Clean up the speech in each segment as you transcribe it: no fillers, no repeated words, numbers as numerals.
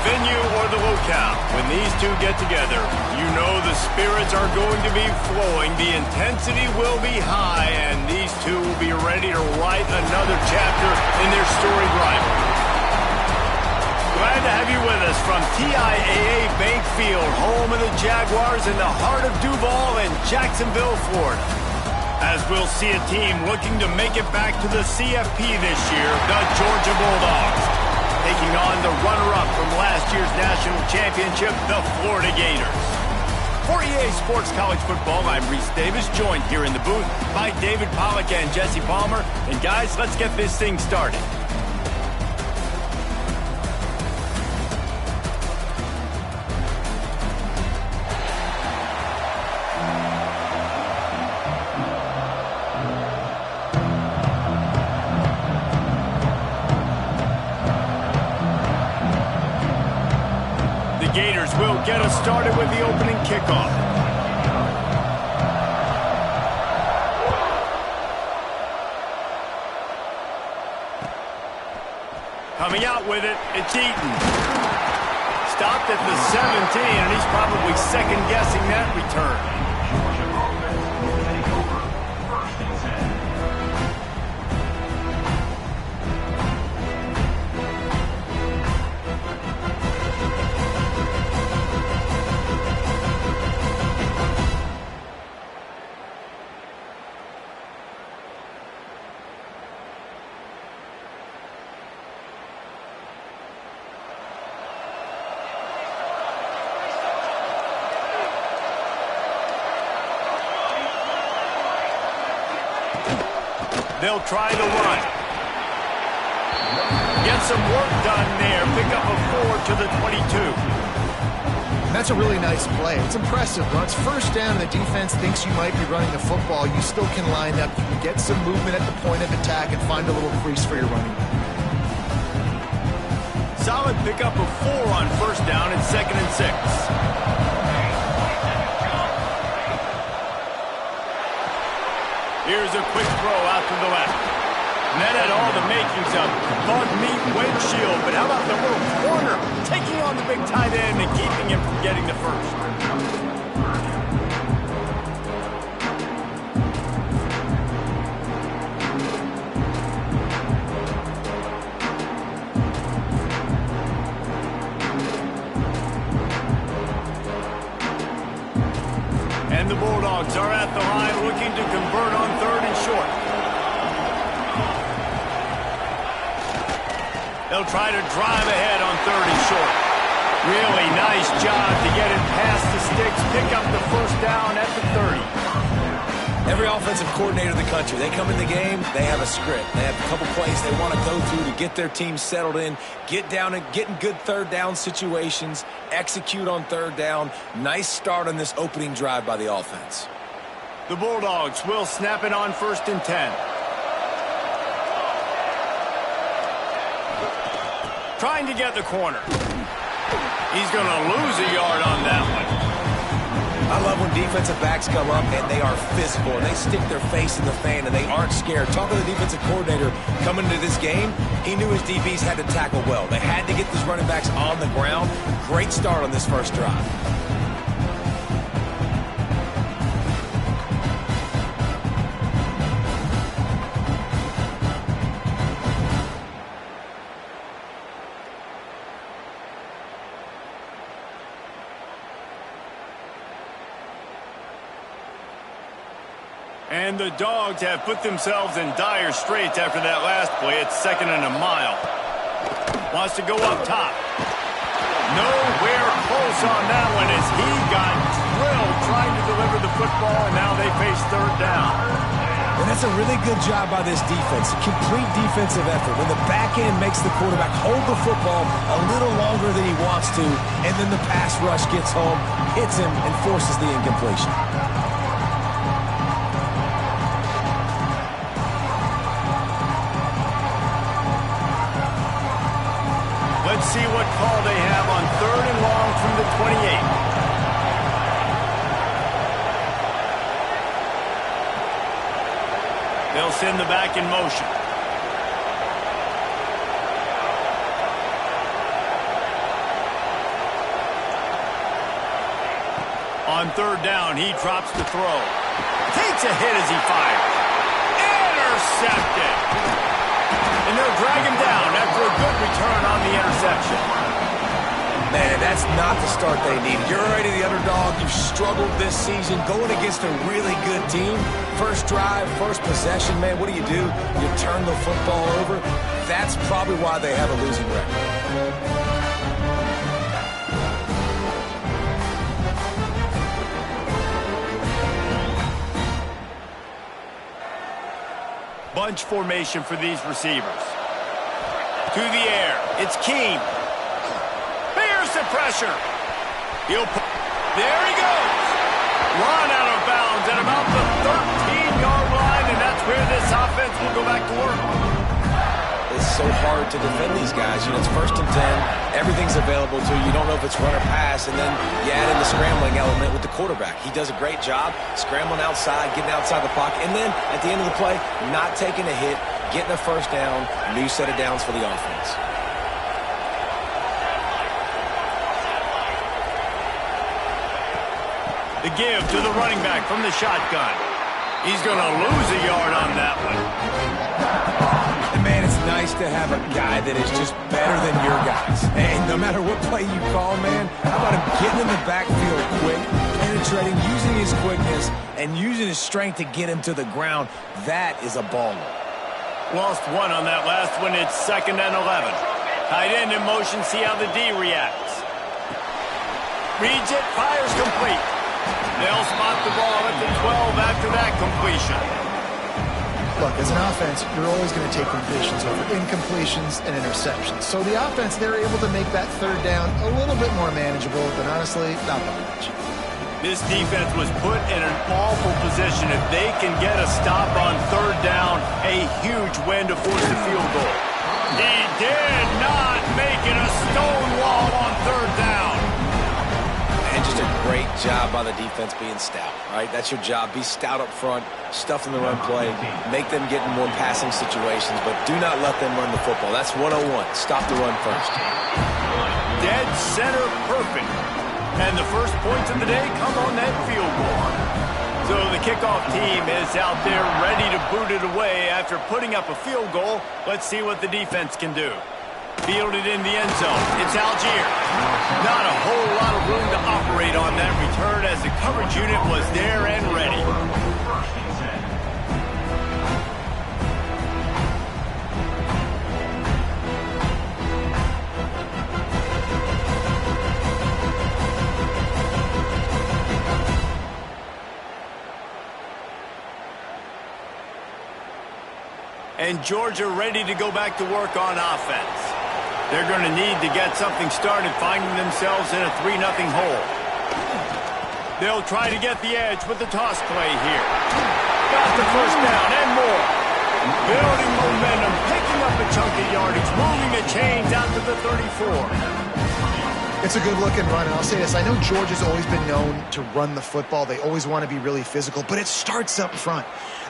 venue or the locale, when these two get together, you know the spirits are going to be flowing, the intensity will be high, and these two will be ready to write another chapter in their storied rivalry. Glad to have you with us from TIAA Bank Field, home of the Jaguars in the heart of Duval and Jacksonville, Florida. As we'll see a team looking to make it back to the CFP this year, the Georgia Bulldogs, taking on the runner-up from last year's national championship, the Florida Gators. For EA Sports College Football, I'm Reese Davis, joined here in the booth by David Pollack and Jesse Palmer. And guys, let's get this thing started. Gators will get us started with the opening kickoff. Coming out with it, it's Eaton. Stopped at the 17, and he's probably second-guessing that return. They'll try the run. Get some work done there. Pick up a 4 to the 22. That's a really nice play. It's impressive. When it's first down and the defense thinks you might be running the football, you still can line up. You can get some movement at the point of attack and find a little crease for your running back. Solid pick up a 4 on first down and 2nd and 6. Here's a quick throw out to the left. And that had all the makings of bug meat windshield. But how about the little corner taking on the big tight end and keeping him from getting the first? And the Bulldogs are at the line looking to convert on 3rd and short. They'll try to drive ahead on 3rd and short. Really nice job to get it past the sticks, pick up the first down at the 30. Every offensive coordinator in the country, they come in the game, they have a script. They have a couple plays they want to go through to get their team settled in, get down and get in good 3rd down situations, execute on 3rd down. Nice start on this opening drive by the offense. The Bulldogs will snap it on 1st and 10. Trying to get the corner. He's going to lose a yard on that one. I love when defensive backs come up and they are physical and they stick their face in the fan and they aren't scared. Talking to the defensive coordinator coming into this game, he knew his DBs had to tackle well. They had to get these running backs on the ground. Great start on this first drive. And the Dogs have put themselves in dire straits after that last play. It's 2nd and a mile. Wants to go up top. Nowhere close on that one as he got drilled trying to deliver the football, and now they face 3rd down. And that's a really good job by this defense. Complete defensive effort. When the back end makes the quarterback hold the football a little longer than he wants to, and then the pass rush gets home, hits him, and forces the incompletion. Let's see what call they have on 3rd and long from the 28. They'll send the back in motion. On third down, he drops the throw. Takes a hit as he fires. Intercepted. And they'll drag him down after a good return on the interception. Man, that's not the start they need. You're already the underdog. You've struggled this season going against a really good team. First drive, first possession, man, what do? You turn the football over. That's probably why they have a losing record. Bunch formation for these receivers. To the air. It's Keene. Here's the pressure. There he goes. Run out of bounds at about the 13-yard line, and that's where this offense will go back to work. It's so hard to defend these guys. You know, it's 1st and 10. Everything's available to you. You don't know if it's run or pass, and then you add in the scrambling element with the quarterback. He does a great job scrambling outside, getting outside the pocket, and then at the end of the play, not taking a hit, getting a first down, new set of downs for the offense. The give to the running back from the shotgun. He's going to lose a yard on that one. And man, it's nice to have a guy that is just better than your guys. And no matter what play you call, man, how about him getting in the backfield quick, penetrating, using his quickness, and using his strength to get him to the ground. That is a baller. Lost one on that last one. It's 2nd and 11. Tight end in motion. See how the D reacts. Reads it. Fires complete. They'll spot the ball at the 12 after that completion. Look, as an offense, you're always going to take completions over incompletions and interceptions. So the offense, they're able to make that third down a little bit more manageable, but honestly, not that much. This defense was put in an awful position. If they can get a stop on third down, a huge win to force the field goal. He did not make it a stonewall on third down. And just a great job by the defense being stout, right? That's your job. Be stout up front, stuff in the run play, make them get in more passing situations, but do not let them run the football. That's 101. Stop the run first. Dead center perfect. And the first points of the day come on that field goal. So the kickoff team is out there ready to boot it away after putting up a field goal. Let's see what the defense can do. Fielded in the end zone. It's Algier. Not a whole lot of room to operate on that return as the coverage unit was there and ready. And Georgia ready to go back to work on offense. They're going to need to get something started, finding themselves in a 3-0 hole. They'll try to get the edge with the toss play here. Got the first down and more. Building momentum, picking up a chunk of yardage, moving the chains out to the 34. It's a good-looking run, and I'll say this. I know Georgia's always been known to run the football. They always want to be really physical, but it starts up front.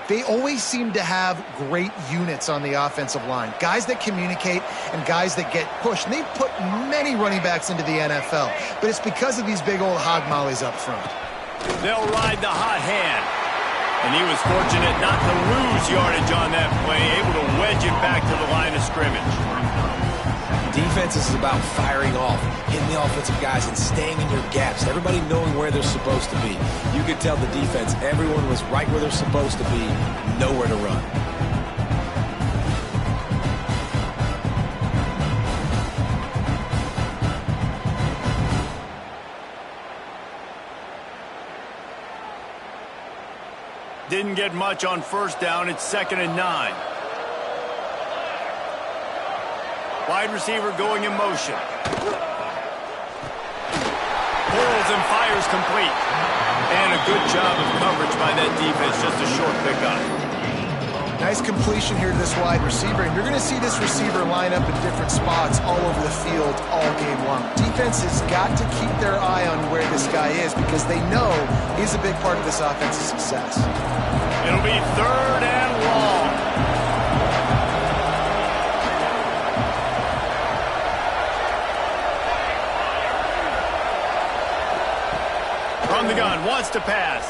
They always seem to have great units on the offensive line. Guys that communicate and guys that get pushed. And they've put many running backs into the NFL, but it's because of these big old hog mollies up front. They'll ride the hot hand. And he was fortunate not to lose yardage on that play, able to wedge it back to the line of scrimmage. Defense is about firing off, hitting the offensive guys and staying in your gaps. Everybody knowing where they're supposed to be. You could tell the defense, everyone was right where they're supposed to be, nowhere to run. Didn't get much on first down. It's 2nd and 9. Wide receiver going in motion. Pulls and fires complete. And a good job of coverage by that defense. Just a short pickup. Nice completion here to this wide receiver. And you're going to see this receiver line up in different spots all over the field all game long. Defense has got to keep their eye on where this guy is because they know he's a big part of this offense's success. It'll be 3rd and long. From the gun, wants to pass.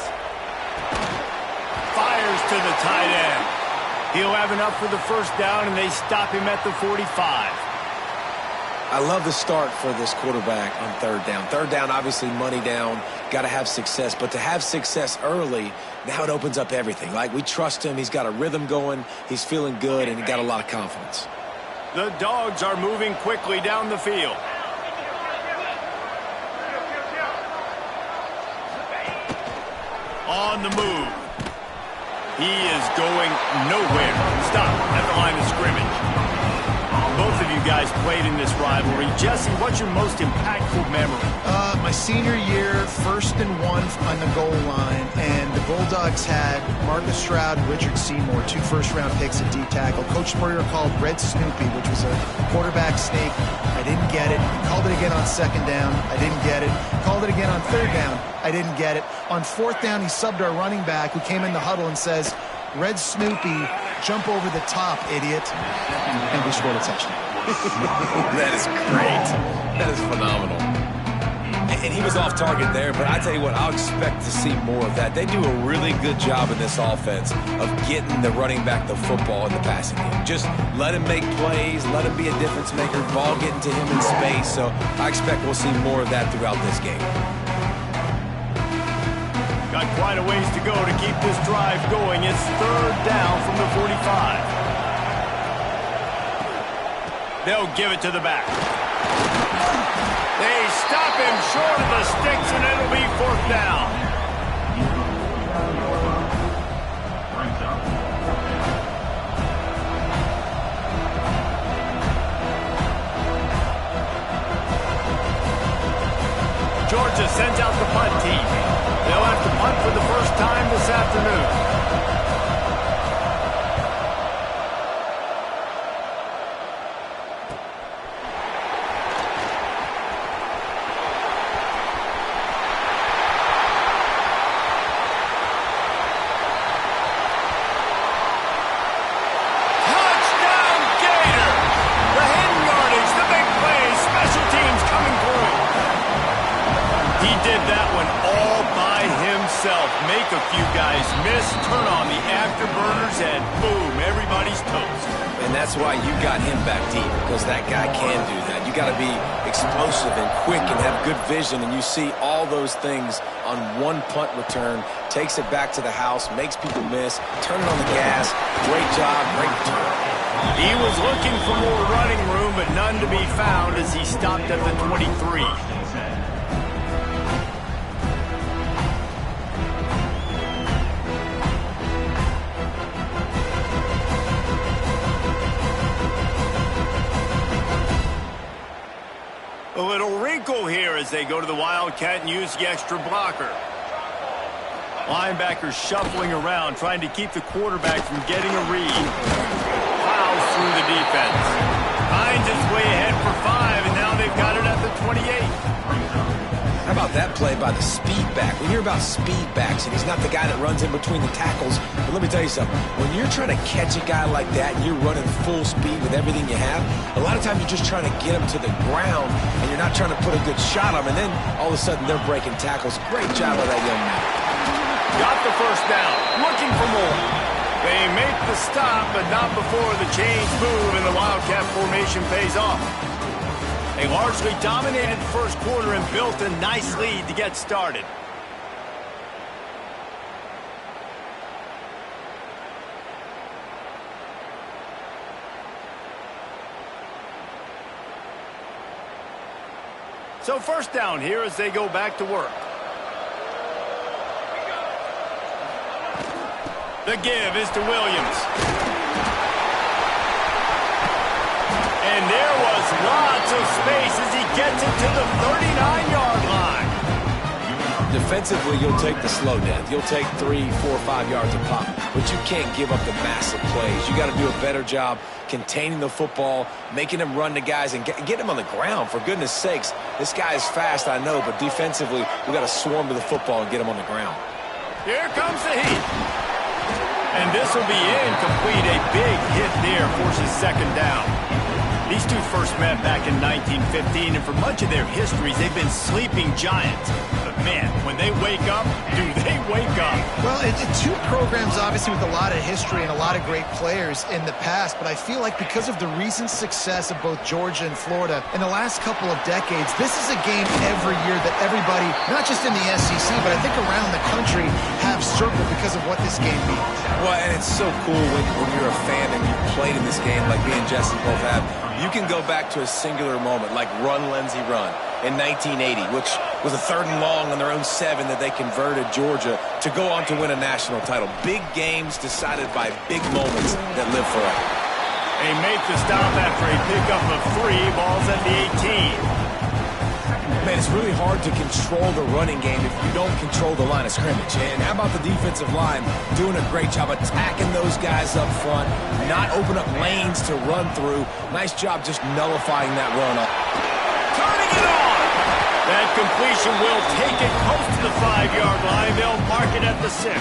Fires to the tight end. He'll have enough for the first down, and they stop him at the 45. I love the start for this quarterback on third down. Third down, obviously money down, got to have success. But to have success early, now it opens up everything. Like, we trust him. He's got a rhythm going. He's feeling good, and he got a lot of confidence. The Dogs are moving quickly down the field. On the move. He is going nowhere. Stop at the line of scrimmage. Both of you guys played in this rivalry. Jesse, what's your most impactful memory? My senior year, 1st and 1 on the goal line, and the Bulldogs had Marcus Stroud and Richard Seymour, 2 first-round picks at D-tackle. Coach Spurrier called Red Snoopy, which was a quarterback sneak. I didn't get it. He called it again on 2nd down. I didn't get it. Called it again on 3rd down. I didn't get it. On 4th down, he subbed our running back, who came in the huddle and says, Red Snoopy, jump over the top, idiot. And we scored a touchdown. That is great. That is phenomenal. And he was off target there, but I tell you what, I'll expect to see more of that. They do a really good job in this offense of getting the running back the football in the passing game. Just let him make plays, let him be a difference maker, ball getting to him in space. So I expect we'll see more of that throughout this game. Got quite a ways to go to keep this drive going. It's 3rd down from the 45. They'll give it to the back. They stop him short of the sticks, and it'll be 4th down. Georgia sends out the punt team. They'll have to punt for the first time this afternoon. Make a few guys miss, turn on the afterburners, and boom, everybody's toast. And that's why you got him back deep, because that guy can do that. You got to be explosive and quick and have good vision, and you see all those things on one punt return, takes it back to the house, makes people miss, turn it on the gas. Great job, great return. He was looking for more running room, but none to be found as he stopped at the 23. A little wrinkle here as they go to the Wildcat and use the extra blocker. Linebackers shuffling around, trying to keep the quarterback from getting a read. Plows through the defense. Finds its way ahead for 5, and now they've got it at the 28. How about that play by the speed back? We hear about speed backs, and he's not the guy that runs in between the tackles. But let me tell you something. When you're trying to catch a guy like that and you're running full speed with everything you have, a lot of times you're just trying to get him to the ground, and you're not trying to put a good shot on him, and then all of a sudden they're breaking tackles. Great job by that young man. Got the first down. Looking for more. They make the stop, but not before the change move, and the Wildcat formation pays off. They largely dominated the first quarter and built a nice lead to get started. So first down here as they go back to work. The give is to Williams. And there was lots of space as he gets it to the 39-yard line. Defensively, you'll take the slow death. You'll take 3, 4, 5 yards a pop, but you can't give up the massive plays. You got to do a better job containing the football, making him run to guys, and get him on the ground. For goodness sakes, this guy is fast, I know, but defensively, we got to swarm to the football and get him on the ground. Here comes the heat. And this will be incomplete. A big hit there forces 2nd down. These two first met back in 1915, and for much of their histories, they've been sleeping giants. But man, when they wake up, do they wake up? Well, two programs obviously with a lot of history and a lot of great players in the past, but I feel like because of the recent success of both Georgia and Florida in the last couple of decades, this is a game every year that everybody, not just in the SEC, but I think around the country, have circled because of what this game means. Well, and it's so cool when you're a fan and you played in this game like me and Jesse both have. You can go back to a singular moment like Run, Lindsey, Run in 1980, which was a 3rd and long on their own 7 that they converted Georgia to go on to win a national title. Big games decided by big moments that live forever. They make the stop after a pickup of 3 balls at the 18. Man, it's really hard to control the running game if you don't control the line of scrimmage. And how about the defensive line doing a great job attacking those guys up front, not open up lanes to run through. Nice job just nullifying that run. Turning it on! That completion will take it close to the 5-yard line. They'll mark it at the 6.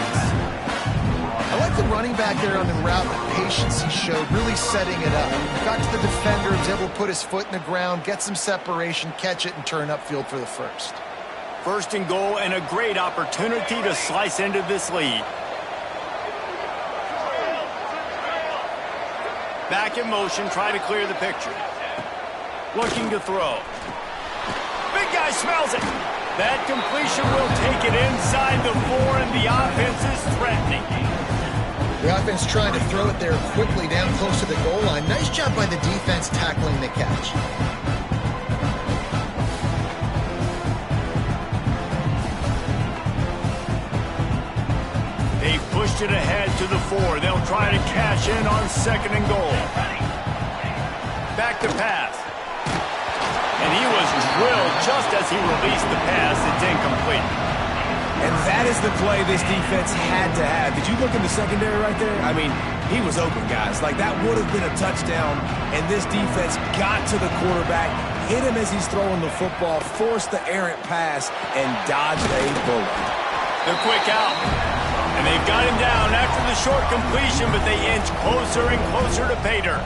I like the running back there on the route, the patience he showed, really setting it up. Got to the defender, was able to put his foot in the ground, get some separation, catch it, and turn upfield for the first. 1st and goal, and a great opportunity to slice into this lead. Back in motion, try to clear the picture. Looking to throw. Big guy smells it. That completion will take it inside the 4, and the offense is threatening. The offense trying to throw it there quickly down close to the goal line. Nice job by the defense tackling the catch. They pushed it ahead to the 4. They'll try to cash in on 2nd and goal. Back to pass. And he was drilled just as he released the pass. It's incomplete. And that is the play this defense had to have. Did you look in the secondary right there? I mean, he was open, guys. Like, that would have been a touchdown, and this defense got to the quarterback, hit him as he's throwing the football, forced the errant pass, and dodged a bullet. They're quick out. And they've got him down after the short completion, but they inch closer and closer to pay dirt.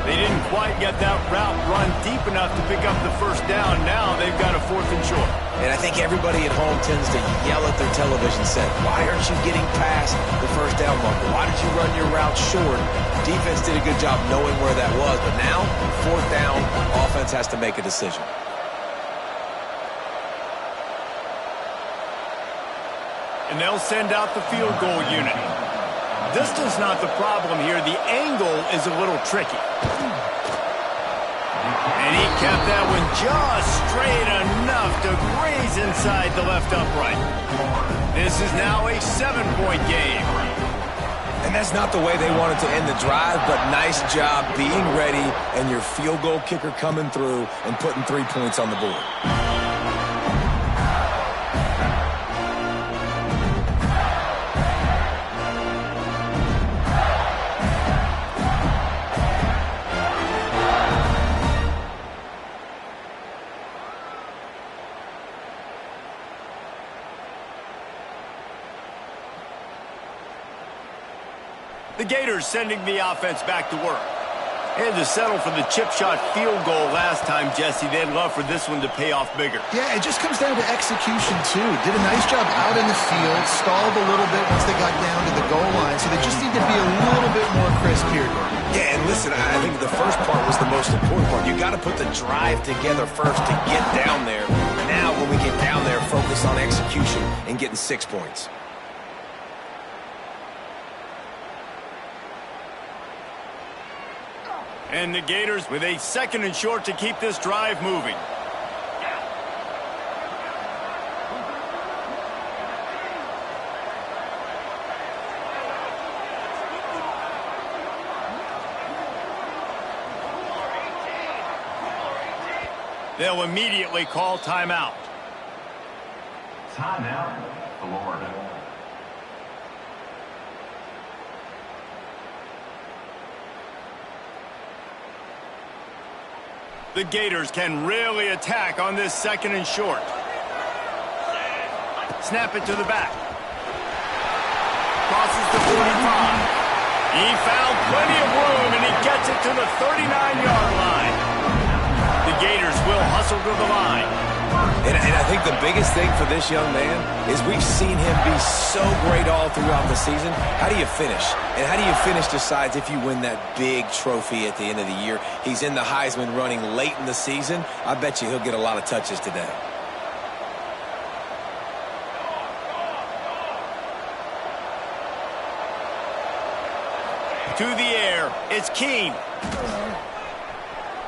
They didn't quite get that route run deep enough to pick up the 1st down. Now they've got a 4th and short. And I think everybody at home tends to yell at their television set. Why aren't you getting past the 1st down marker? Why did you run your route short? Defense did a good job knowing where that was. But now, 4th down, offense has to make a decision. And they'll send out the field goal unit. Distance not the problem here. The angle is a little tricky. And he kept that one just straight enough to graze inside the left upright. This is now a 7-point game. And that's not the way they wanted to end the drive, but nice job being ready and your field goal kicker coming through and putting 3 points on the board. The Gators sending the offense back to work. They had to settle for the chip shot field goal last time, Jesse. They'd love for this one to pay off bigger. Yeah, it just comes down to execution, too. Did a nice job out in the field, stalled a little bit once they got down to the goal line, so they just need to be a little bit more crisp here. Yeah, and listen, I think the first part was the most important part. You got to put the drive together first to get down there. Now, when we get down there, focus on execution and getting 6 points. And the Gators with a 2nd and short to keep this drive moving. They'll immediately call timeout. Timeout, Florida. The Gators can really attack on this 2nd and short. Snap it to the back. Crosses the 45. He found plenty of room, and he gets it to the 39-yard line. The Gators will hustle to the line. And I think the biggest thing for this young man is we've seen him be so great all throughout the season. How do you finish? And how do you finish decides if you win that big trophy at the end of the year. He's in the Heisman running late in the season. I bet you he'll get a lot of touches today. To the air, it's Keene.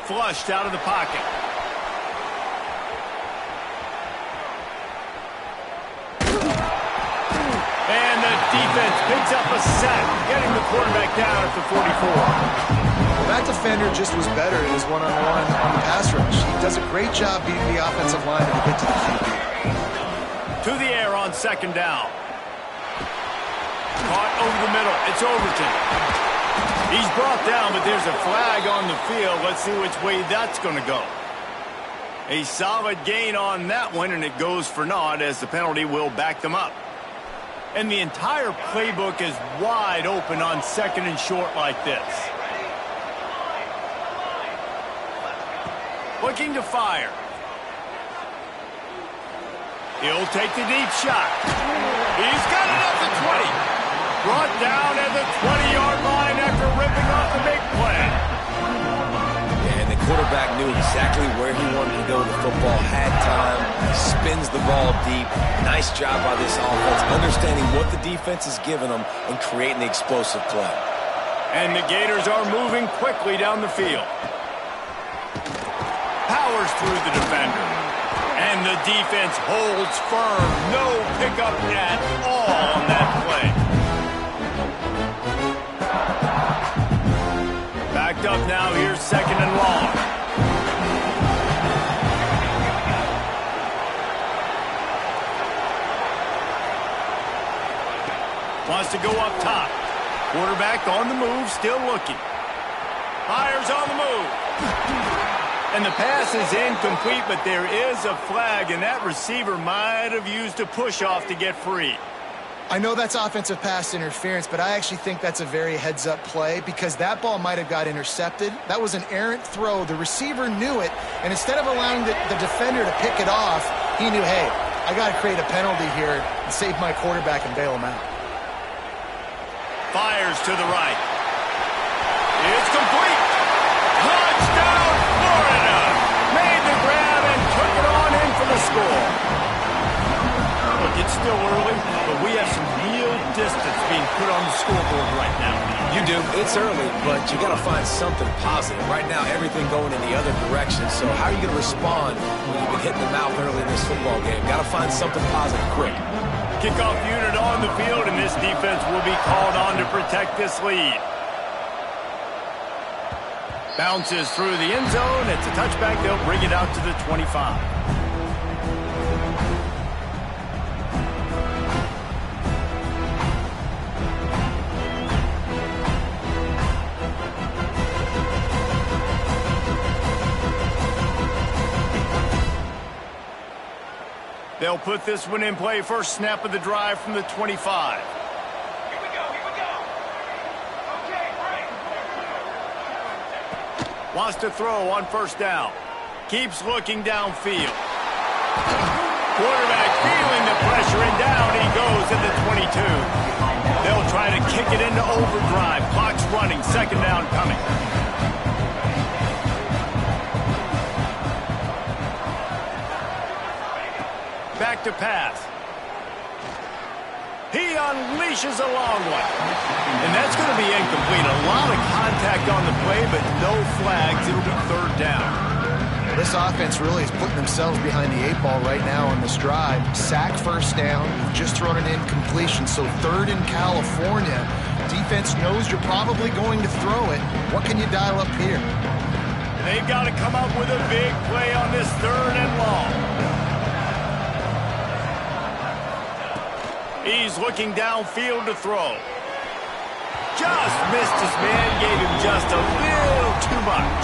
Flushed out of the pocket. And the defense picks up a sack, getting the quarterback down at the 44. Well, that defender just was better in his one-on-one on the pass rush. He does a great job beating the offensive line to get to the QB. To the air on second down. Caught over the middle. It's Overton. He's brought down, but there's a flag on the field. Let's see which way that's going to go. A solid gain on that one, and it goes for naught as the penalty will back them up. And the entire playbook is wide open on second and short like this. Looking to fire. He'll take the deep shot. He's got it at the 20. Brought down at the 20-yard line after ripping off the big play. And the quarterback knew exactly where he wanted to go with the football, had time, spins the ball deep. Nice job by this offense, understanding what the defense is giving them and creating the explosive play. And the Gators are moving quickly down the field. Powers through the defender. And the defense holds firm. No pickup at all on that play. Backed up now, here's second and long. Wants to go up top. Quarterback on the move, still looking. Fires on the move. And the pass is incomplete, but there is a flag, and that receiver might have used a push-off to get free. I know that's offensive pass interference, but I actually think that's a very heads-up play because that ball might have got intercepted. That was an errant throw. The receiver knew it, and instead of allowing the defender to pick it off, he knew, hey, I got to create a penalty here and save my quarterback and bail him out. Fires to the right. It's complete. Touchdown, Florida. Made the grab and took it on in for the score. Look, it's still early, but we have some real distance being put on the scoreboard right now. You do. It's early, but you got to find something positive. Right now, everything going in the other direction. So how are you going to respond when you've been hitting the mouth early in this football game? Got to find something positive quick. Kickoff unit on the field, and this defense will be called on to protect this lead. Bounces through the end zone. It's a touchback. They'll bring it out to the 25. They'll put this one in play. First snap of the drive from the 25. Here we go. Okay, break. Wants to throw on first down. Keeps looking downfield. Quarterback feeling the pressure, and down he goes at the 22. They'll try to kick it into overdrive. Clock's running. Second down coming. Back to pass. He unleashes a long one. And that's going to be incomplete. A lot of contact on the play, but no flags. It'll be third down. This offense really is putting themselves behind the 8 ball right now on this drive. Sack first down. You've just thrown an incompletion, so third in California. Defense knows you're probably going to throw it. What can you dial up here? They've got to come up with a big play on this third and long. He's looking downfield to throw. Just missed his man, gave him just a little too much.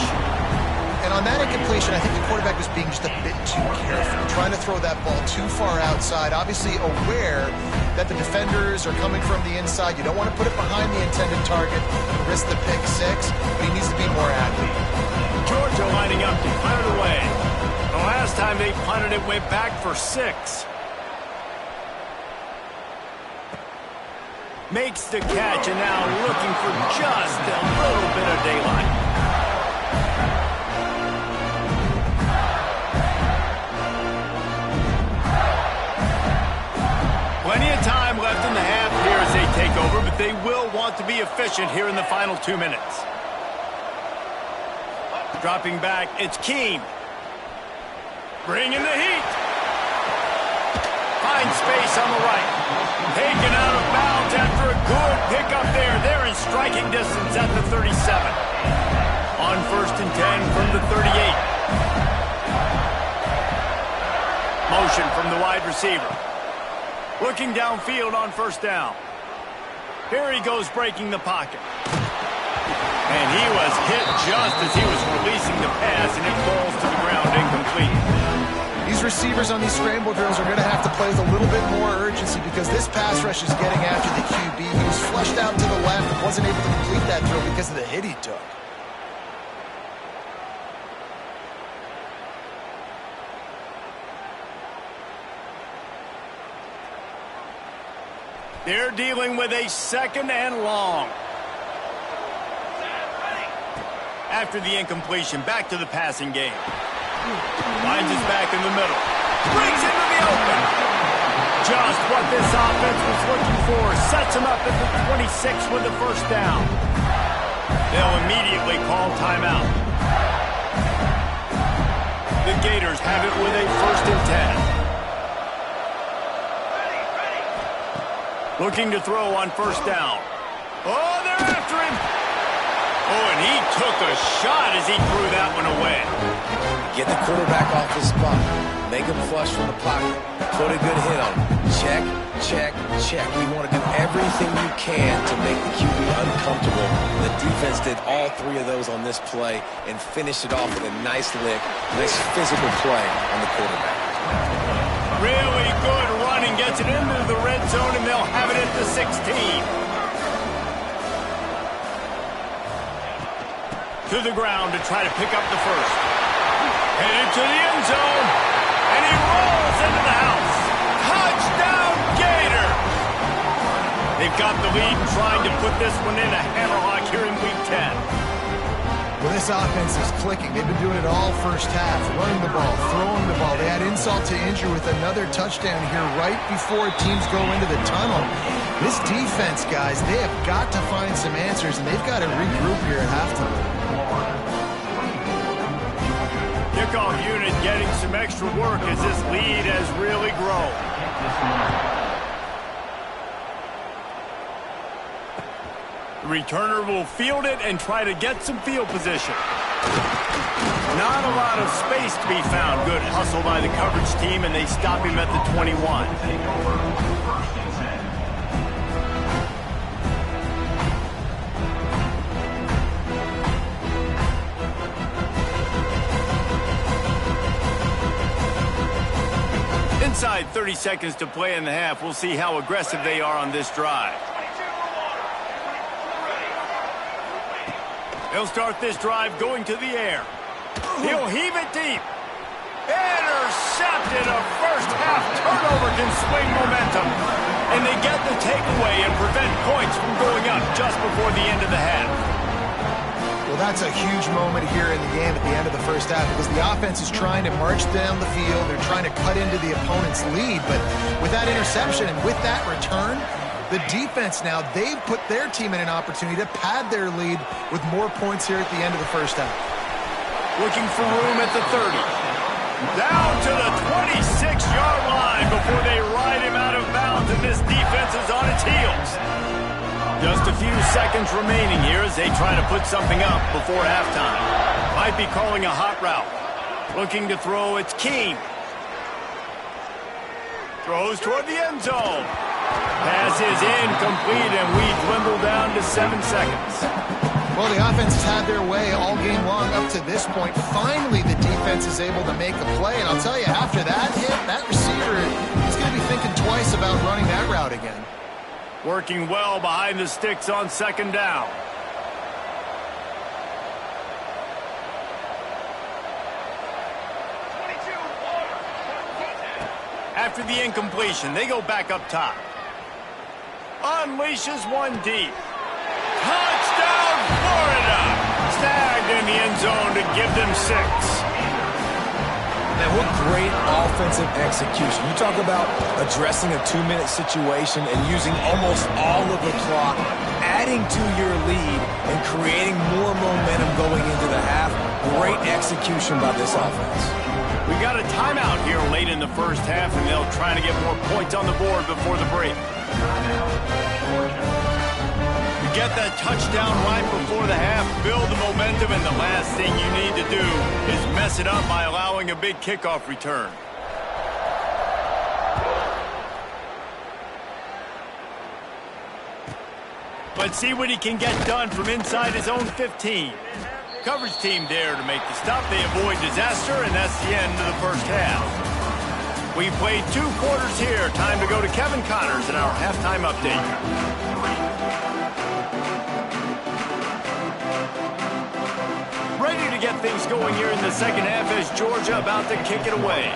And on that incompletion, I think the quarterback was being just a bit too careful, trying to throw that ball too far outside, obviously aware that the defenders are coming from the inside. You don't want to put it behind the intended target and risk the pick six, but he needs to be more accurate. Georgia lining up to punt it away. The last time they punted it went back for 6. Makes the catch and now looking for just a little bit of daylight. Plenty of time left in the half here as they take over, but they will want to be efficient here in the final 2 minutes. Dropping back, it's Keene. Bringing the heat. Finds space on the right. Taken out of bounds after a good pickup there. They're in striking distance at the 37. On 1st and 10 from the 38. Motion from the wide receiver. Looking downfield on 1st down. Here he goes breaking the pocket. And he was hit just as he was releasing the pass, and it falls to the ground incomplete. These receivers on these scramble drills are going to have to play with a little bit more urgency because this pass rush is getting after the QB. He was flushed out to the left and wasn't able to complete that drill because of the hit he took. They're dealing with a 2nd and long. After the incompletion, back to the passing game. Finds his back in the middle. Brings into the open. Just what this offense was looking for. Sets him up at the 26 with the 1st down. They'll immediately call timeout. The Gators have it with a 1st and 10. Looking to throw on 1st down. Oh, they're after him. Oh, and he took a shot as he threw that one away. Get the quarterback off his spot. Make him flush from the pocket. Put a good hit on him. Check, check, check. You want to do everything you can to make the QB uncomfortable. The defense did all 3 of those on this play and finished it off with a nice lick, nice physical play on the quarterback. Really good running. Gets it into the red zone, and they'll have it at the 16. To the ground to try to pick up the 1st. Headed to the end zone. And he rolls into the house. Touchdown, Gator! They've got the lead and trying to put this one in a hammerlock here in Week 10. Well, this offense is clicking. They've been doing it all first half. Running the ball, throwing the ball. They had insult to injury with another touchdown here right before teams go into the tunnel. This defense, guys, they have got to find some answers, and they've got to regroup here at halftime. Kickoff unit getting some extra work as this lead has really grown. The returner will field it and try to get some field position. Not a lot of space to be found. Good hustle by the coverage team, and they stop him at the 21. Inside 30 seconds to play in the half. We'll see how aggressive they are on this drive. They'll start this drive going to the air. He'll heave it deep. Intercepted. A first half turnover can swing momentum. And they get the takeaway and prevent points from going up just before the end of the half. Well, that's a huge moment here in the game at the end of the first half because the offense is trying to march down the field. They're trying to cut into the opponent's lead. But with that interception and with that return, the defense now, they've put their team in an opportunity to pad their lead with more points here at the end of the first half. Looking for room at the 30. Down to the 26-yard line before they ride him out of bounds, and this defense is on its heels. Just a few seconds remaining here as they try to put something up before halftime. Might be calling a hot route. Looking to throw, it's Keene. Throws toward the end zone. Pass is incomplete, and we dwindle down to 7 seconds. Well, the offense has had their way all game long up to this point. Finally, the defense is able to make a play, and I'll tell you, after that hit, that receiver is going to be thinking twice about running that route again. Working well behind the sticks on 2nd down. After the incompletion, they go back up top. Unleashes one deep. Touchdown, Florida! Snagged in the end zone to give them 6. Man, what great offensive execution. You talk about addressing a 2-minute situation and using almost all of the clock, adding to your lead, and creating more momentum going into the half. Great execution by this offense. We got a timeout here late in the first half, and they'll try to get more points on the board before the break. You get that touchdown right before the half, build the momentum, and the last thing you need to do is mess it up by allowing a big kickoff return. Let's see what he can get done from inside his own 15. Coverage team there to make the stop. They avoid disaster, and that's the end of the first half. We played 2 quarters here. Time to go to Kevin Connors in our halftime update. Ready to get things going here in the second half as Georgia about to kick it away.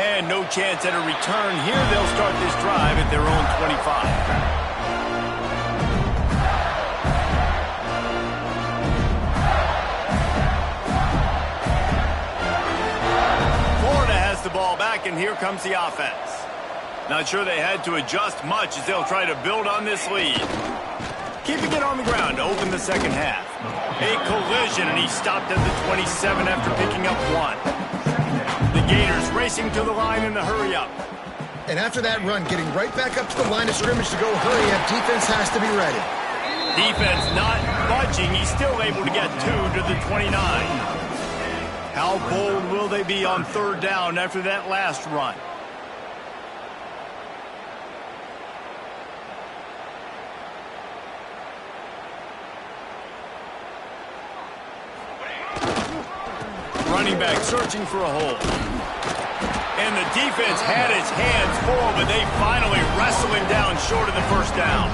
And no chance at a return here. They'll start this drive at their own 25. The ball back, and here comes the offense. Not sure they had to adjust much as they'll try to build on this lead. Keeping it on the ground to open the second half. A collision, and he stopped at the 27 after picking up 1. The Gators racing to the line in the hurry-up. And after that run, getting right back up to the line of scrimmage to go hurry-up, defense has to be ready. Defense not budging. He's still able to get 2 to the 29. How bold will they be on third down after that last run? Running back searching for a hole. And the defense had its hands full, but they finally wrestle him down short of the first down.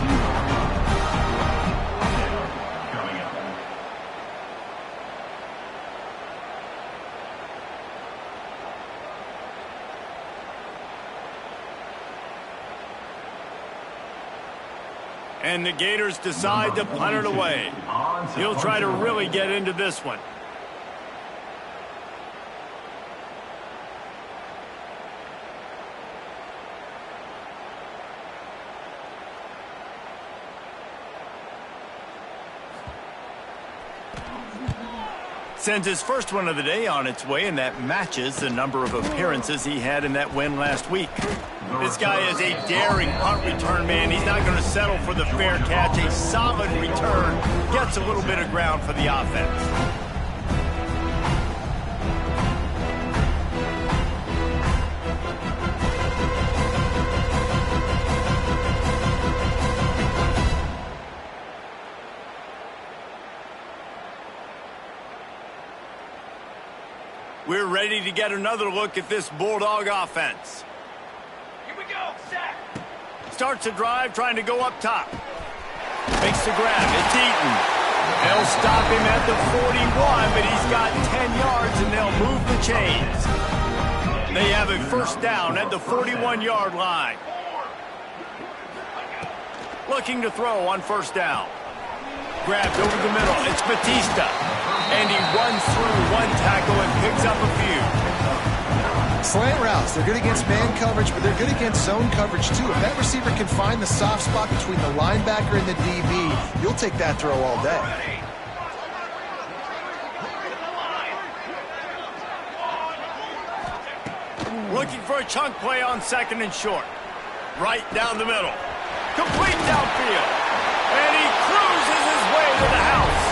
And the Gators decide to punt it away. He'll try to really get into this one. Sends his first one of the day on its way, and that matches the number of appearances he had in that win last week. This guy is a daring punt return man. He's not going to settle for the fair catch. A solid return gets a little bit of ground for the offense. We're ready to get another look at this Bulldog offense. Here we go, set. Starts a drive trying to go up top. Makes the grab. It's Eaton. They'll stop him at the 41, but he's got 10 yards, and they'll move the chains. They have a first down at the 41-yard line. Looking to throw on first down. Grabbed over the middle. It's Batista. And he runs through one tackle and picks up a few. Slant routes, they're good against man coverage, but they're good against zone coverage too. If that receiver can find the soft spot between the linebacker and the DB, you'll take that throw all day. Looking for a chunk play on second and short. Right down the middle. Complete downfield. And he cruises his way to the house.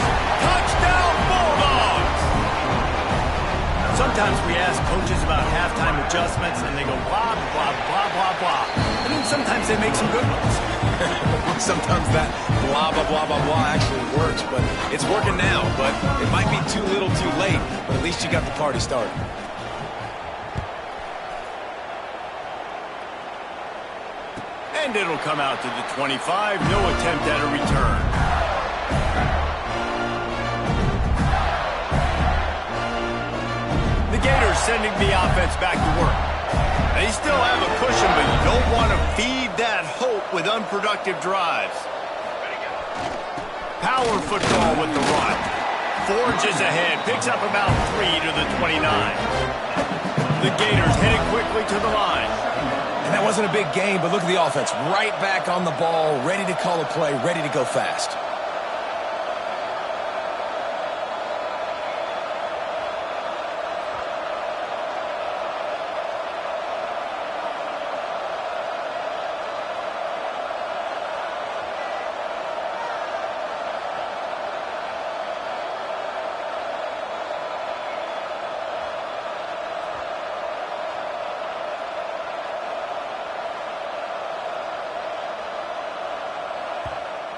Touchdown, Bulldogs! Sometimes we ask coaches about halftime adjustments, and they go blah, blah, blah, blah, blah. And then sometimes they make some good ones. Sometimes that blah, blah, blah, blah, blah actually works, but it's working now. But it might be too little too late, but at least you got the party started. And it'll come out to the 25. No attempt at a return. Gators sending the offense back to work. They still have a cushion, but you don't want to feed that hope with unproductive drives. Power football with the run. Forges ahead, picks up about 3 to the 29. The Gators headed quickly to the line. And that wasn't a big gain, but look at the offense. Right back on the ball, ready to call a play, ready to go fast.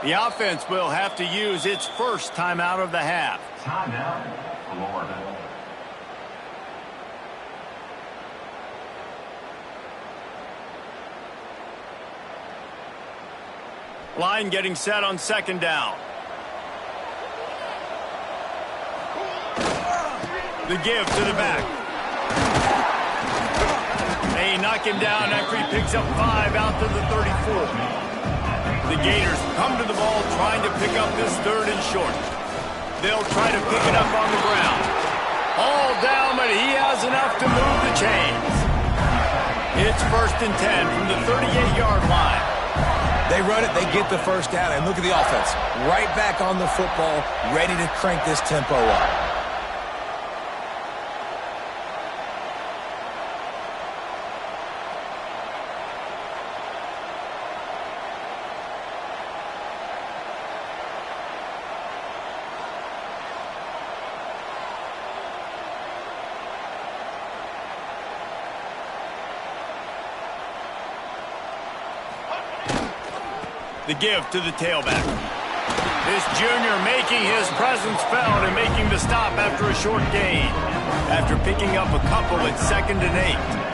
The offense will have to use its first timeout of the half. Timeout, Florida. Line getting set on second down. The give to the back. They knock him down after he picks up 5 out to the 34. The Gators come to the ball trying to pick up this 3rd and short. They'll try to pick it up on the ground. All down, but he has enough to move the chains. It's 1st and 10 from the 38-yard line. They run it, they get the first down, and look at the offense. Right back on the football, ready to crank this tempo up. The give to the tailback. This junior making his presence felt and making the stop after a short gain. After picking up a couple at 2nd and 8.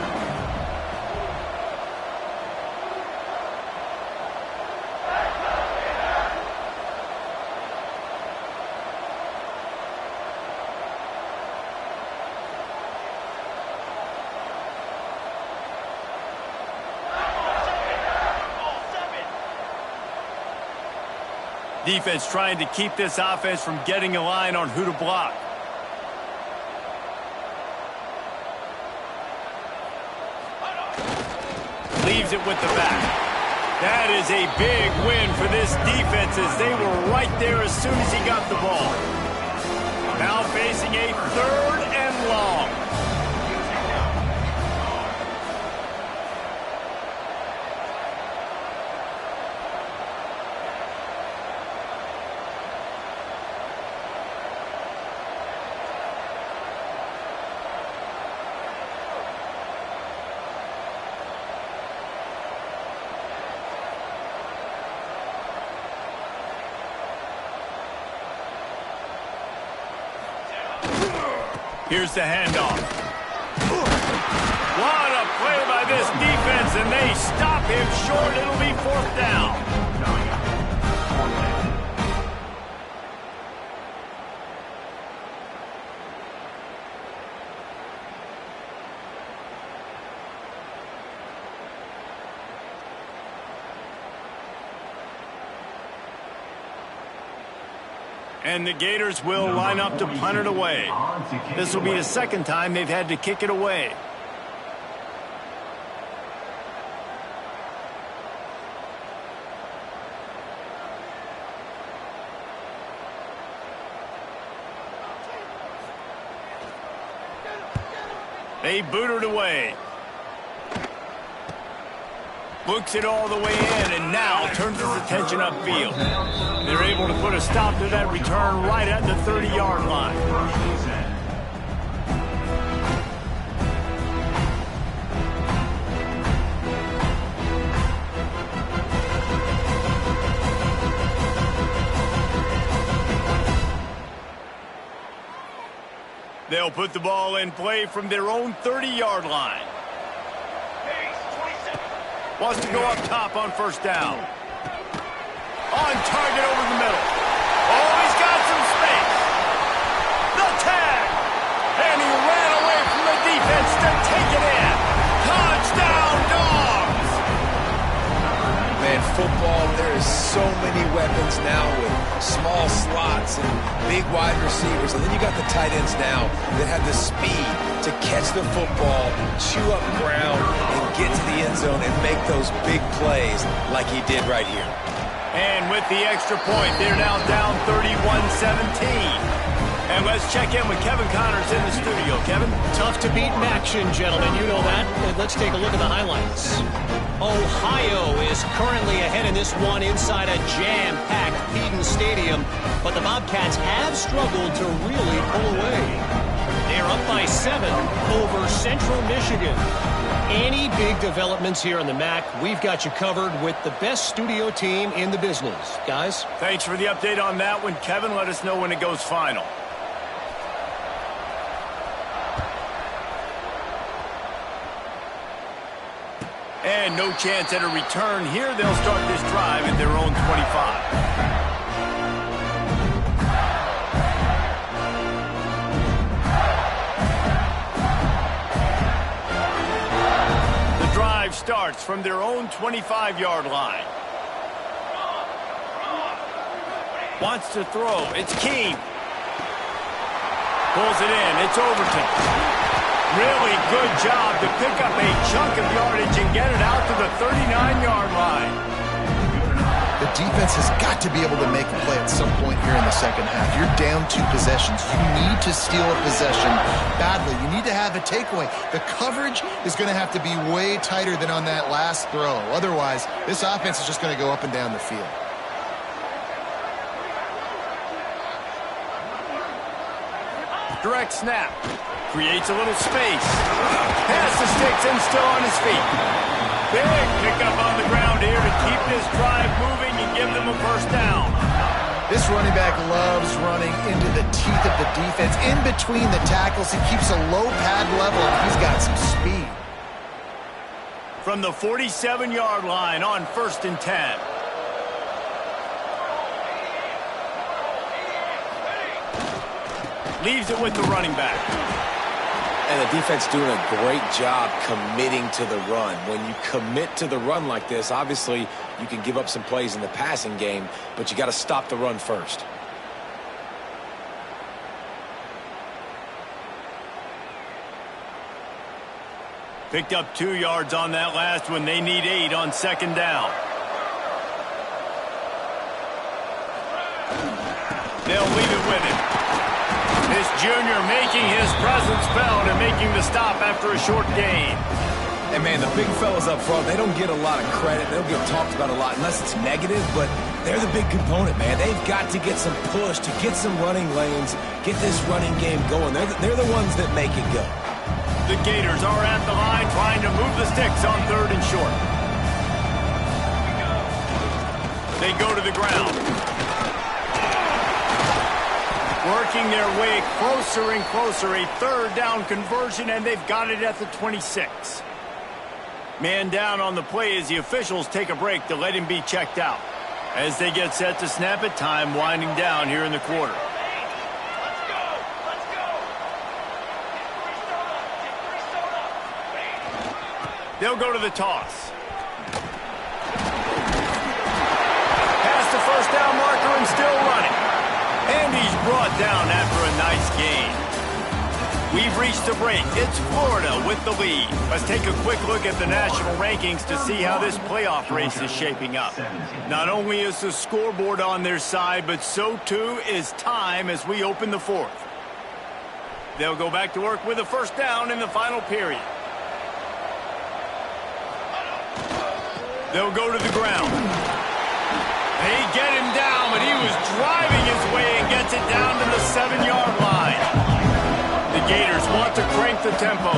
Defense trying to keep this offense from getting a line on who to block. Leaves it with the back. That is a big win for this defense as they were right there as soon as he got the ball. Now facing a 3rd and long. Here's the handoff. What a play by this defense, and they stop him short. It'll be 4th down. And the Gators will line up to punt it away. This will be the 2nd time they've had to kick it away. They boot it away. Books it all the way in and now turns his attention upfield. They're able to put a stop to that return right at the 30-yard line. They'll put the ball in play from their own 30-yard line. Wants to go up top on 1st down. On target over the middle. Oh, he's got some space. The tag. And he ran away from the take it in. Touchdown, Dogs! Man, football, there is so many weapons now with small slots and big wide receivers. And then you got the tight ends now that have the speed to catch the football, chew up ground, and get to the end zone and make those big plays like he did right here. And with the extra point, they're now down 31-17. And let's check in with Kevin Connors in the studio. Kevin? Tough to beat in action, gentlemen. You know that. And let's take a look at the highlights. Ohio is currently ahead in this one inside a jam-packed Eden Stadium, but the Bobcats have struggled to really pull away. They're up by 7 over Central Michigan. Any big developments here in the MAC, we've got you covered with the best studio team in the business. Guys? Thanks for the update on that one, Kevin. Let us know when it goes final. And no chance at a return here. They'll start this drive at their own 25. Starts from their own 25-yard line. Wants to throw. It's Keene. Pulls it in. It's Overton. Really good job to pick up a chunk of yardage and get it out to the 39-yard line. The defense has got to be able to make a play at some point here in the second half. You're down 2 possessions. You need to steal a possession badly. You need to have a takeaway. The coverage is going to have to be way tighter than on that last throw. Otherwise, this offense is just going to go up and down the field. Direct snap. Creates a little space. Pass the sticks and still on his feet. Big pickup on the ground here to keep this drive moving and give them a first down. This running back loves running into the teeth of the defense. In between the tackles, he keeps a low pad level, and he's got some speed. From the 47-yard line on 1st and 10. Leaves it with the running back. And the defense doing a great job committing to the run. When you commit to the run like this, obviously you can give up some plays in the passing game, but you got to stop the run first. Picked up 2 yards on that last one. They need 8 on 2nd down. They'll leave it with him. This junior making his presence felt and making the stop after a short gain. And, man, the big fellas up front, they don't get a lot of credit. They don't get talked about a lot unless it's negative, but they're the big component, man. They've got to get some push, to get some running lanes, get this running game going. They're the ones that make it go. The Gators are at the line trying to move the sticks on 3rd and short. They go to the ground. Working their way closer and closer. A 3rd down conversion, and they've got it at the 26. Man down on the play as the officials take a break to let him be checked out. As they get set to snap it, time winding down here in the quarter. They'll go to the toss. Past the first down marker and still running. And he's brought down after a nice gain. We've reached the break. It's Florida with the lead. Let's take a quick look at the national rankings to see how this playoff race is shaping up. Not only is the scoreboard on their side, but so too is time as we open the 4th. They'll go back to work with a first down in the final period. They'll go to the ground. They get him down, but he was driving his way and gets it down to the 7-yard line. The Gators want to crank the tempo.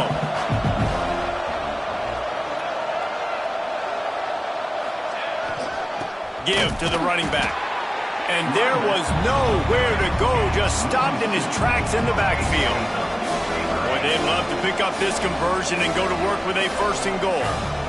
Give to the running back. And there was nowhere to go, just stopped in his tracks in the backfield. Boy, they'd love to pick up this conversion and go to work with a 1st and goal.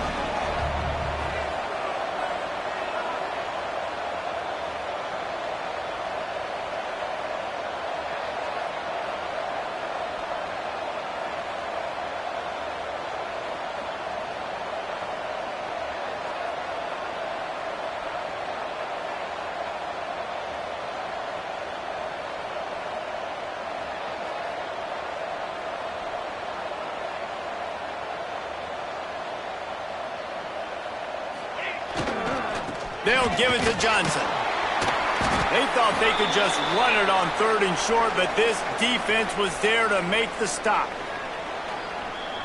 They'll give it to Johnson. They thought they could just run it on 3rd and short, but this defense was there to make the stop.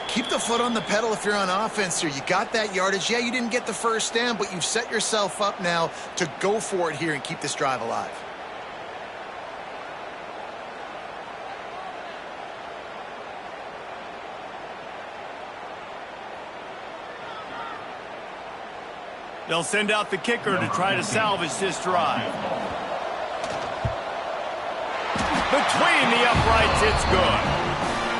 Keep the foot on the pedal if you're on offense here. You got that yardage. Yeah, you didn't get the first down, but you've set yourself up now to go for it here and keep this drive alive. They'll send out the kicker to try to salvage this drive. Between the uprights, it's good.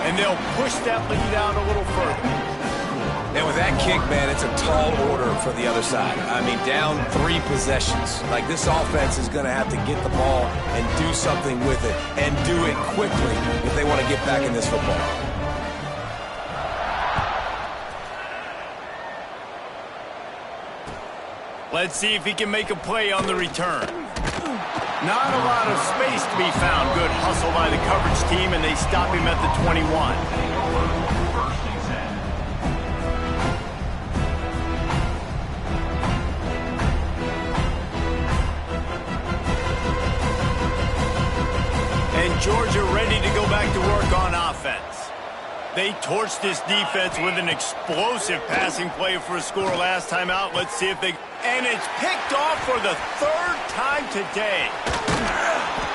And they'll push that lead out a little further. And with that kick, man, it's a tall order for the other side. I mean, down 3 possessions. Like, this offense is going to have to get the ball and do something with it, and do it quickly if they want to get back in this football. Let's see if he can make a play on the return. Not a lot of space to be found. Good hustle by the coverage team, and they stop him at the 21. And Georgia ready to go back to work on offense. They torched this defense with an explosive passing play for a score last time out. Let's see if they... And it's picked off for the 3rd time today.